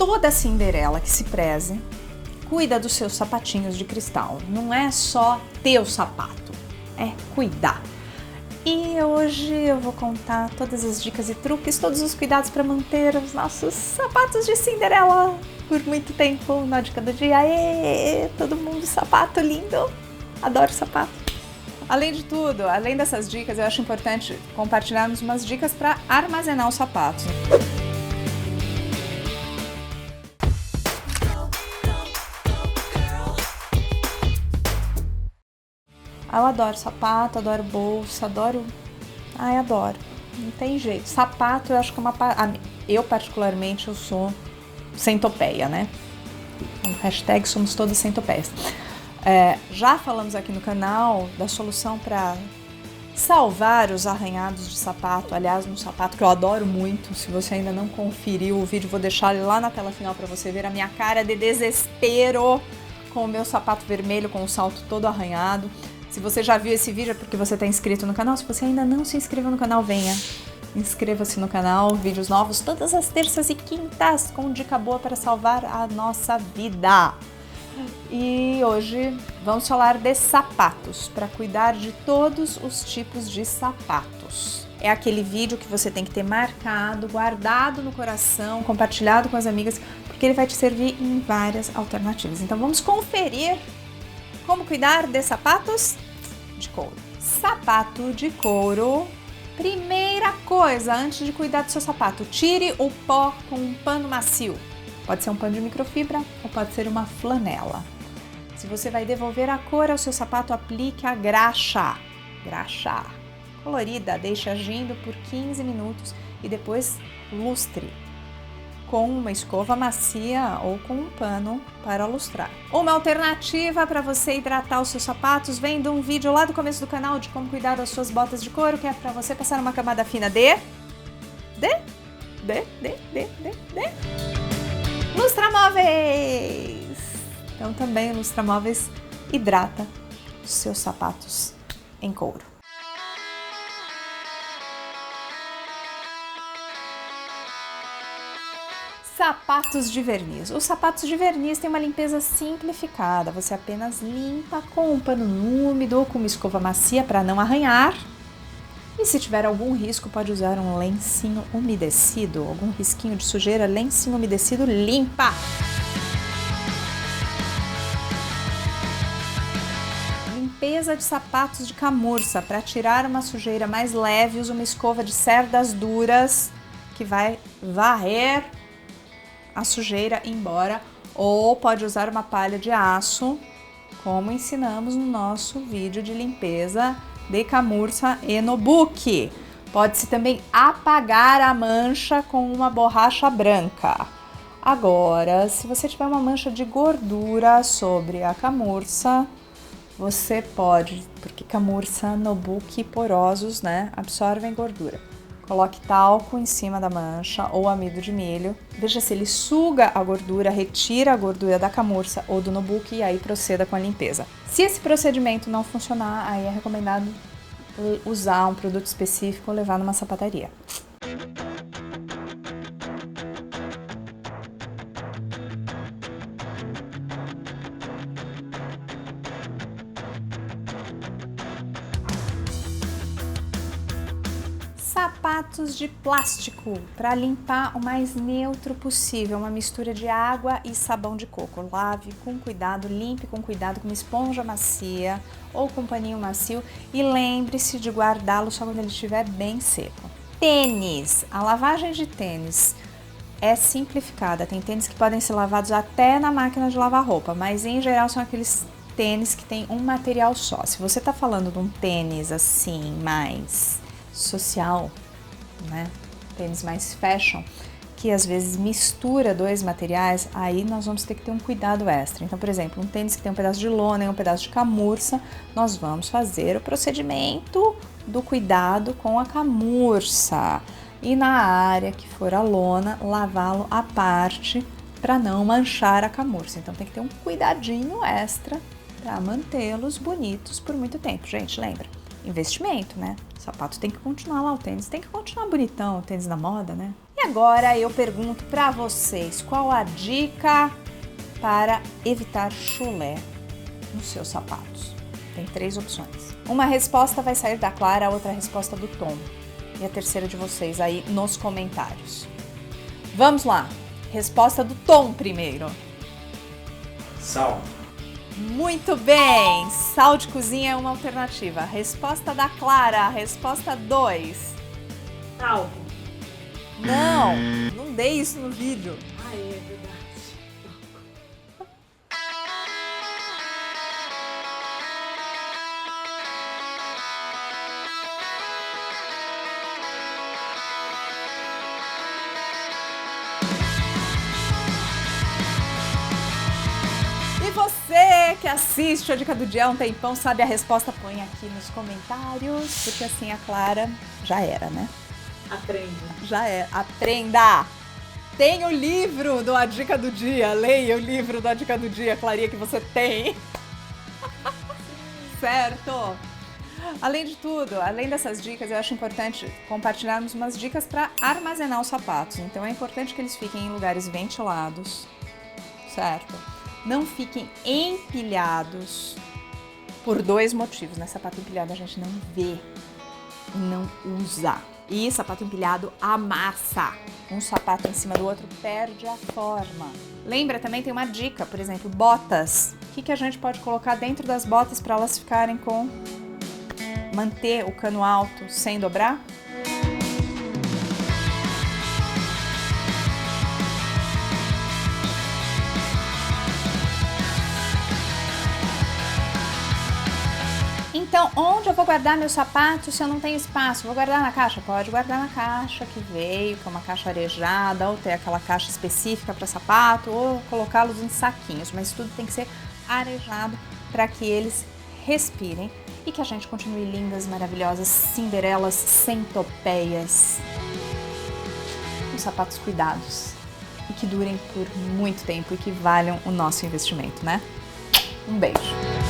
toda Cinderela que se preze, cuida dos seus sapatinhos de cristal. Não é só ter o sapato, é cuidar. E hoje eu vou contar todas as dicas e truques, todos os cuidados para manter os nossos sapatos de Cinderela por muito tempo na dica do dia. Aê, todo mundo sapato lindo, adoro sapato. Além de tudo, além dessas dicas, eu acho importante compartilharmos umas dicas para armazenar os sapatos. Eu adoro sapato, adoro bolsa, adoro... Ai, adoro. Não tem jeito. Sapato, eu acho que é uma... Eu, particularmente, eu sou centopeia, né? Hashtag somos todos centopeias. Já falamos aqui no canal da solução para salvar os arranhados de sapato. Aliás, um sapato que eu adoro muito. Se você ainda não conferiu o vídeo, vou deixar ele lá na tela final para você ver a minha cara de desespero com o meu sapato vermelho, com o salto todo arranhado. Se você já viu esse vídeo é porque você está inscrito no canal. Se você ainda não se inscreveu no canal, venha. Inscreva-se no canal, vídeos novos todas as terças e quintas com dica boa para salvar a nossa vida. E hoje vamos falar de sapatos, para cuidar de todos os tipos de sapatos. É aquele vídeo que você tem que ter marcado, guardado no coração, compartilhado com as amigas, porque ele vai te servir em várias alternativas. Então vamos conferir como cuidar de sapatos de couro. Sapato de couro. Primeira coisa, antes de cuidar do seu sapato, tire o pó com um pano macio. Pode ser um pano de microfibra ou pode ser uma flanela. Se você vai devolver a cor ao seu sapato, aplique a graxa. Graxa colorida, deixe agindo por 15 minutos e depois lustre com uma escova macia ou com um pano para lustrar. Uma alternativa para você hidratar os seus sapatos vem de um vídeo lá do começo do canal de como cuidar das suas botas de couro, que é para você passar uma camada fina de lustramóveis. Então também o lustramóveis hidrata os seus sapatos em couro. Sapatos de verniz. Os sapatos de verniz têm uma limpeza simplificada. Você apenas limpa com um pano úmido ou com uma escova macia para não arranhar. E se tiver algum risco, pode usar um lencinho umedecido, algum risquinho de sujeira, lencinho umedecido limpa. Limpeza de sapatos de camurça. Para tirar uma sujeira mais leve, use uma escova de cerdas duras que vai varrer a sujeira embora, ou pode usar uma palha de aço, como ensinamos no nosso vídeo de limpeza de camurça e no book. Pode-se também apagar a mancha com uma borracha branca. Agora, se você tiver uma mancha de gordura sobre a camurça, você pode, porque camurça, no book, porosos, né, absorvem gordura. Coloque talco em cima da mancha ou amido de milho. Veja se ele suga a gordura, retira a gordura da camurça ou do nobuque e aí proceda com a limpeza. Se esse procedimento não funcionar, aí é recomendado usar um produto específico ou levar numa sapataria. Sapatos de plástico, para limpar o mais neutro possível, uma mistura de água e sabão de coco. Lave com cuidado, limpe com cuidado com uma esponja macia ou com um paninho macio e lembre-se de guardá-lo só quando ele estiver bem seco. Tênis, a lavagem de tênis é simplificada, tem tênis que podem ser lavados até na máquina de lavar roupa, mas em geral são aqueles tênis que tem um material só. Se você está falando de um tênis assim, mais social, né? Tênis mais fashion, que às vezes mistura dois materiais, aí nós vamos ter que ter um cuidado extra. Então, por exemplo, um tênis que tem um pedaço de lona e um pedaço de camurça, nós vamos fazer o procedimento do cuidado com a camurça. E na área que for a lona, lavá-lo à parte para não manchar a camurça. Então tem que ter um cuidadinho extra para mantê-los bonitos por muito tempo. Gente, lembra? Investimento, né? O sapato tem que continuar lá, o tênis tem que continuar bonitão, o tênis na moda, né? E E agora eu pergunto para vocês, qual a dica para evitar chulé nos seus sapatos? Tem 3 opções. Uma resposta vai sair da Clara, a outra resposta do Tom. E a terceira de vocês aí nos comentários. Vamos lá. Resposta do Tom primeiro. Sal. Muito bem. Sal de cozinha é uma alternativa. Resposta da Clara. Resposta 2. Talco. Não dei isso no vídeo. Ah, é verdade. E você que assiste a Dica do Dia há um tempão, sabe a resposta? Põe aqui nos comentários, porque assim a Clara já era, né? Aprende. Já é. Aprenda! Tem o livro do A Dica do Dia. Leia o livro da Dica do Dia, Clarinha, que você tem. Certo? Além de tudo, além dessas dicas, eu acho importante compartilharmos umas dicas para armazenar os sapatos. Então é importante que eles fiquem em lugares ventilados, certo? Não fiquem empilhados por 2 motivos, né? Sapato empilhado a gente não vê e não usa. E sapato empilhado amassa. Um sapato em cima do outro perde a forma. Lembra, também tem uma dica, por exemplo, botas. O que a gente pode colocar dentro das botas para elas ficarem com... manter o cano alto sem dobrar? Então, onde eu vou guardar meus sapatos se eu não tenho espaço? Vou guardar na caixa? Pode guardar na caixa que veio, que é uma caixa arejada, ou ter aquela caixa específica para sapato, ou colocá-los em saquinhos, mas tudo tem que ser arejado para que eles respirem e que a gente continue lindas, maravilhosas, cinderelas, centopeias, com sapatos cuidados e que durem por muito tempo e que valham o nosso investimento, né? Um beijo!